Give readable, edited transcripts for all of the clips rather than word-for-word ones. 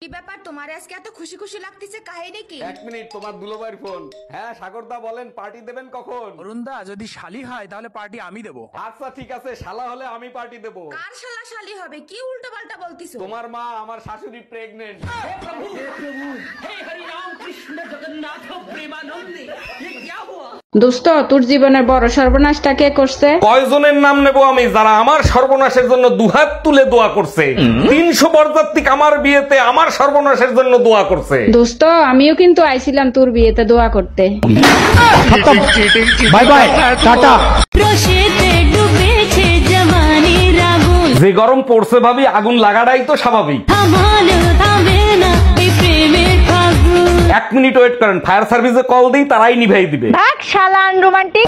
কি ব্যাপার তোমার আজকে এত খুশি খুশি লাগতেছে, কাহিনী কি? এক মিনিট, তোমার দুলোবাইর ফোন। হ্যাঁ সাগরদা বলেন, পার্টি দেবেন কখন? অরুণদা যদি শালি হয় তাহলে পার্টি আমি দেবো। আচ্ছা ঠিক আছে, শালা হলে আমি পার্টি দেব। কার শালা শালি হবে? কি উল্টো পাল্টা বলতিছো? তোমার মা, আমার শাশুড়ি প্রেগনেন্ট। দোস্ত, তোর জীবনের বড় সর্বনাশটা কে করছে? কয়জনের নাম নেব আমি যারা আমার সর্বনাশের জন্য দুহাত তুলে দোয়া করছে? 300 বরযাত্রী আমার বিয়েতে আমার সর্বনাশের জন্য দোয়া করছে। দোস্ত, আমিও কিন্তু আইছিলাম তোর বিয়েতে দোয়া করতে। Bye bye, tata. যে গরম পড়ছে ভাবি, আগুন লাগাটাই তো স্বাভাবিক। 1 মিনিট ওয়েট করেন, ফায়ার সার্ভিসে কল দিই, তারাই নিভাই দিবে। ভাগ শালা আনরোমান্টিক।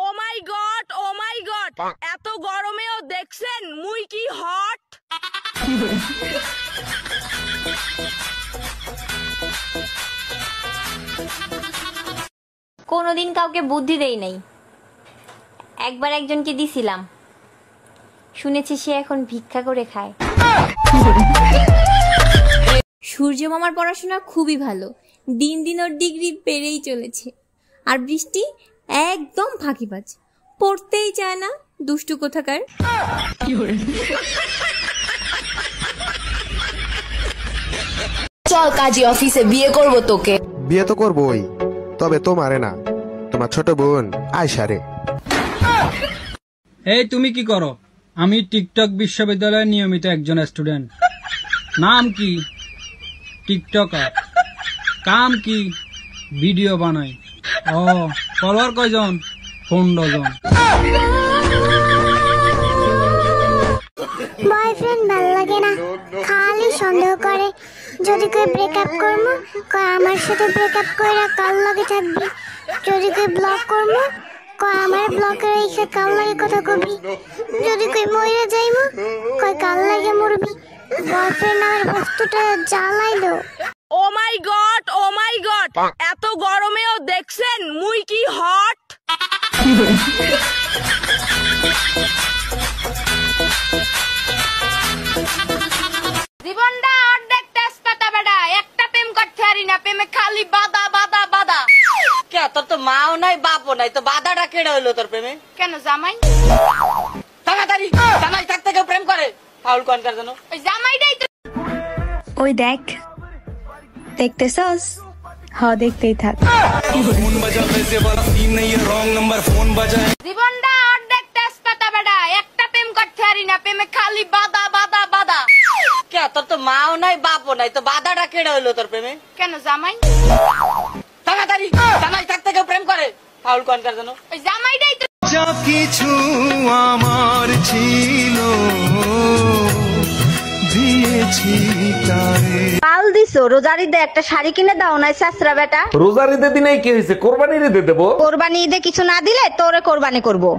ও মাই গড, ও মাই গড, এত গরমেও দেখছেন মুই কি হট। কোনোদিন কাউকে বুদ্ধি দেই নাই, একবার একজনকে দিছিলাম, শুনেছি সে এখন ভিক্ষা করে খায়। সূর্য মামার পড়াশোনা খুবই ভালো, দিন দিন ওর ডিগ্রি বেড়েই চলেছে। আর বৃষ্টি একদম ফাঁকিবাজ, পড়তেই চায় না, দুষ্টু কোথাকার। চল কাজী অফিসে, বিয়ে করব তোকে। বিয়ে তো করবোই, তবে তোমারে না, তোমার ছোট বোন আয়শারে। এই তুমি কি করো? আমি টিকটক বিশ্ববিদ্যালয়ের নিয়মিত একজন স্টুডেন্ট। নাম কি? টিকটকার। কাম কি? ভিডিও বানাই। ও, ফলোয়ার কয়জন? 15 জন। বয়ফ্রেন্ড ভাল লাগে না, খালি সন্দেহ করে। যদি কেউ ব্রেকআপ করবো, কয় আমার সাথে ব্রেকআপ কইরা কাল লাগে থাকবি। যদি কেউ ব্লক করবো, কয় আমার ব্লকে রেখে কাল লাগে কথা কবি। যদি কেউ মইরা যাইবো, কয় কাল লাগে মরবি। বয়ফ্রেন্ড আমার বস্তুটা জ্বালাইলো। ও মাই গড, ও মাই গড, এত গরমেও দেখছেন মুই কি হট। জীবনটা অর্ধেক তেজপাতা বেটা, একটা প্রেম করতে পারি না, প্রেমে খালি বাধা বাধা বাধা। কে তোর তো মাও নাই বাপও নাই, তো বাধাটা কেড়ে হইলো তোর প্রেমে? কেন জামাই? তাড়াতাড়ি জামাই থাকতে কেউ প্রেম করে? ফাউল কনকার জন্য ওই জামাইটাই তো। ওই দেখ, দেখতেছস? হ, দেখতেই থাক। জীবনটা অর্ধেক তেজপাতা বেটা, একটা প্রেম করতে পারি না, প্রেমে খালি বাধা বাধা বাধা। কে তোর তো মাও নাই বাপও নাই, তো বাধাটা কেড়ে হইলো তোর প্রেমে? কেন জামাই? তাড়াতাড়ি জামাই থাকতে কেউ প্রেম করে? ফাউল কনকার জন্য ওই জামাইটাই তো। যা কিছু আমার ছিল দিয়েছি তারে। পাল দিছো, রোজারিদে একটা শাড়ি কিনে দাও না শাস্ত্রা বেটা। রোজার ঈদের দিনে কি হয়েছে, কোরবানির ঈদে দেবো। কোরবানি ঈদে কিছু না দিলে তোরে কোরবানি করবো।